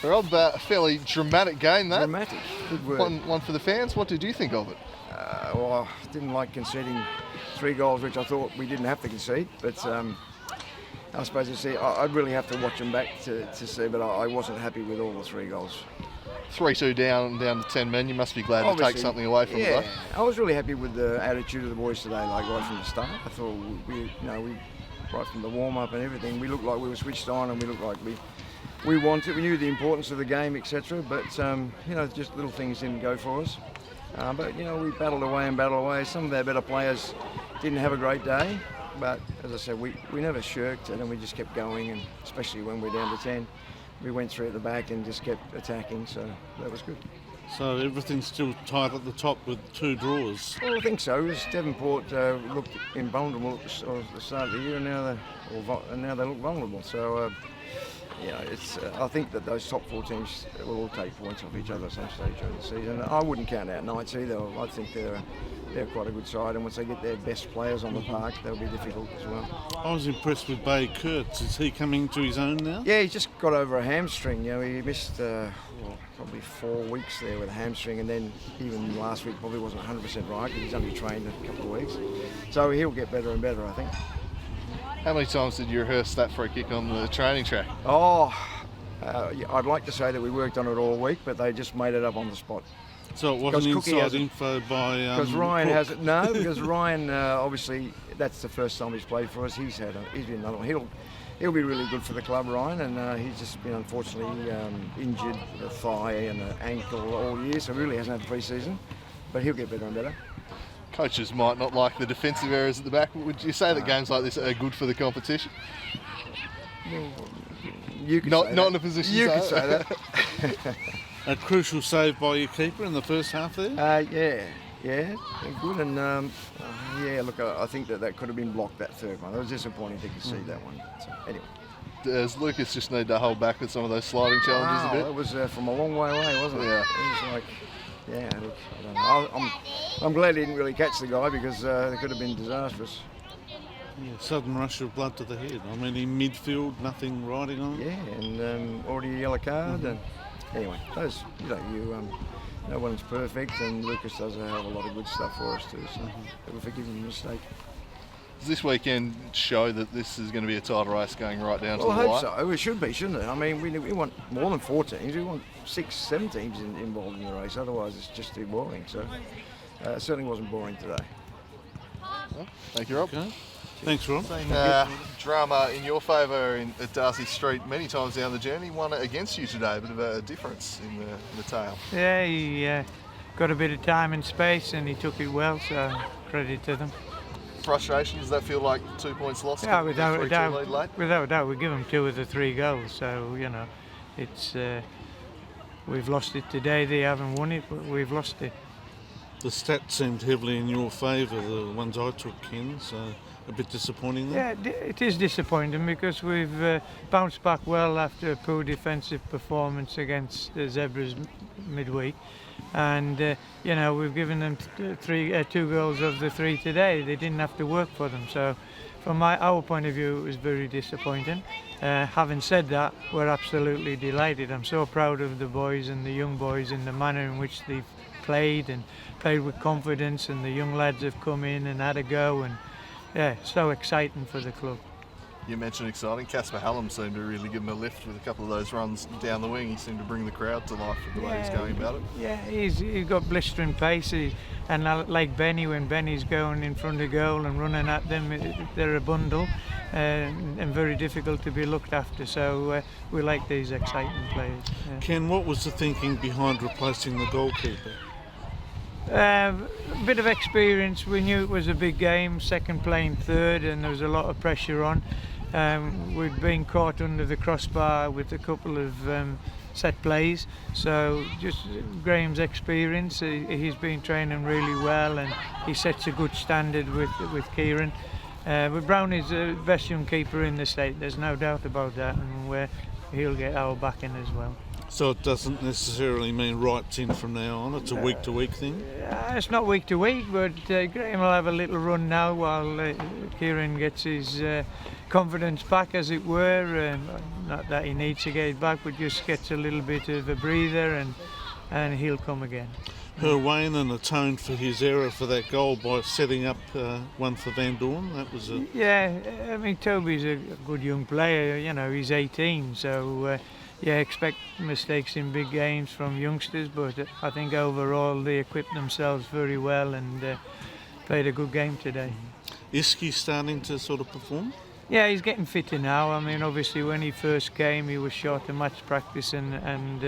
Rob, a fairly dramatic game, that. Dramatic, good word. One for the fans. What did you think of it? Well, I didn't like conceding 3 goals, which I thought we didn't have to concede, but I suppose I'd really have to watch them back to see, but I wasn't happy with all the 3 goals. 3-2 down to 10 men. You must be glad to take something away from it, though. I was really happy with the attitude of the boys today, like right from the start. I thought we right from the warm-up and everything, we looked like we were switched on, and we looked like we wanted. We knew the importance of the game, etc. But just little things didn't go for us. But we battled away. Some of our better players didn't have a great day, but as I said, we never shirked, and then we just kept going, and especially when we're down to 10, we went through at the back and just kept attacking. So that was good. So everything's still tight at the top with 2 draws? Well, I think so. Devonport looked invulnerable at the start of the year, and now they look vulnerable. So, I think that those top 4 teams will all take points off each other at some stage during the season. I wouldn't count out Knights either. I think they're quite a good side, and once they get their best players on the park, they'll be difficult as well. I was impressed with Bay Kurtz. Is he coming to his own now? Yeah, he's just got over a hamstring. He missed probably 4 weeks there with a hamstring, and then even last week probably wasn't 100% right. He's only trained a couple of weeks, so he'll get better and better, I think. How many times did you rehearse that free kick on the training track? I'd like to say that we worked on it all week, but they just made it up on the spot. So it wasn't inside info by because Ryan Cook. has it. No, because Ryan obviously that's the first time he's played for us. He's been another one. He'll be really good for the club, Ryan, and he's just been unfortunately injured the thigh and the ankle all year, so really hasn't had pre-season, but he'll get better and better. Coaches might not like the defensive areas at the back. Would you say that games like this are good for the competition? Well, you could not say not that. in a position You to could say say that. that. A crucial save by your keeper in the first half there? Yeah, good. And look, I think that could have been blocked, that third one. It was disappointing to concede that one. So, anyway. Does Lucas just need to hold back with some of those sliding challenges a bit? It was from a long way away, wasn't it? Yeah. It was like, look, I don't know. I'm glad he didn't really catch the guy, because it could have been disastrous. Yeah, sudden rush of blood to the head. I mean, in midfield, nothing riding on it. Yeah, and already a yellow card. And anyway, those, no one's perfect, and Lucas does a hell of a lot of good stuff for us too, so we'll forgive him a mistake. Does this weekend show that this is going to be a title race going right down to the wire? I hope so. It should be, shouldn't it? I mean, we want more than 4 teams. We want 6, 7 teams involved in the race. Otherwise, it's just too boring. So it certainly wasn't boring today. Well, thank you, Rob. Okay. Thanks, Rob. Drama in your favour at Darcy Street many times down the journey. One against you today, a bit of a difference in the tail. Yeah, he got a bit of time and space, and he took it well, so credit to them. Frustration, does that feel like 2 points lost? Yeah, without a doubt. Lead late? Without a doubt, we give them 2 of the 3 goals, so it's we've lost it today. They haven't won it, but we've lost it. The stats seemed heavily in your favour, the ones I took, Ken, so a bit disappointing there. Yeah, it is disappointing, because we've bounced back well after a poor defensive performance against the Zebras midweek, and we've given them 2 goals of the 3 today. They didn't have to work for them, so from our point of view, it was very disappointing. Having said that, we're absolutely delighted. I'm so proud of the boys and the young boys in the manner in which they've played with confidence, and the young lads have come in and had a go, and so exciting for the club. You mentioned exciting. Casper Hallam seemed to really give him a lift with a couple of those runs down the wing. He seemed to bring the crowd to life with the way he's going about it. Yeah, he's got blistering pace, and like Benny, when Benny's going in front of goal and running at them, they're a bundle, and very difficult to be looked after. So we like these exciting players. Yeah. Ken, what was the thinking behind replacing the goalkeeper? A bit of experience. We knew it was a big game, second playing third, and there was a lot of pressure on. We'd been caught under the crossbar with a couple of set plays, so just Graham's experience. He's been training really well, and he sets a good standard with Kieran. But Brown is the best young keeper in the state, there's no doubt about that, and he'll get our backing as well. So it doesn't necessarily mean Wright's in from now on, it's a week-to-week thing? It's not week to week, but Graham will have a little run now while Kieran gets his confidence back, as it were. Not that he needs to get it back, but just gets a little bit of a breather, and he'll come again. Herwainen atoned for his error for that goal by setting up one for Van Dorn. That was a... Yeah, I mean, Toby's a good young player, you know, he's 18, so yeah, expect mistakes in big games from youngsters, but I think overall they equipped themselves very well and played a good game today. Iski starting to sort of perform? Yeah, he's getting fitter now. I mean, obviously when he first came he was short of match practice and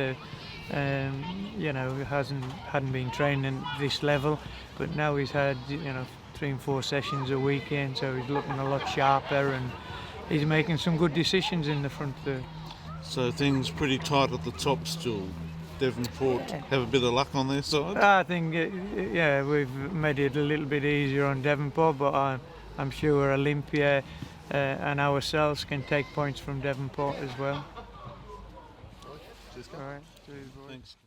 you know, hadn't been training at this level, but now he's had, you know, 3 and 4 sessions a weekend, so he's looking a lot sharper and he's making some good decisions in the front third. So things pretty tight at the top still. Devonport have a bit of luck on their side? I think, yeah, we've made it a little bit easier on Devonport, but I'm sure Olympia and ourselves can take points from Devonport as well. Cheers, All right, cheers, boys. Thanks.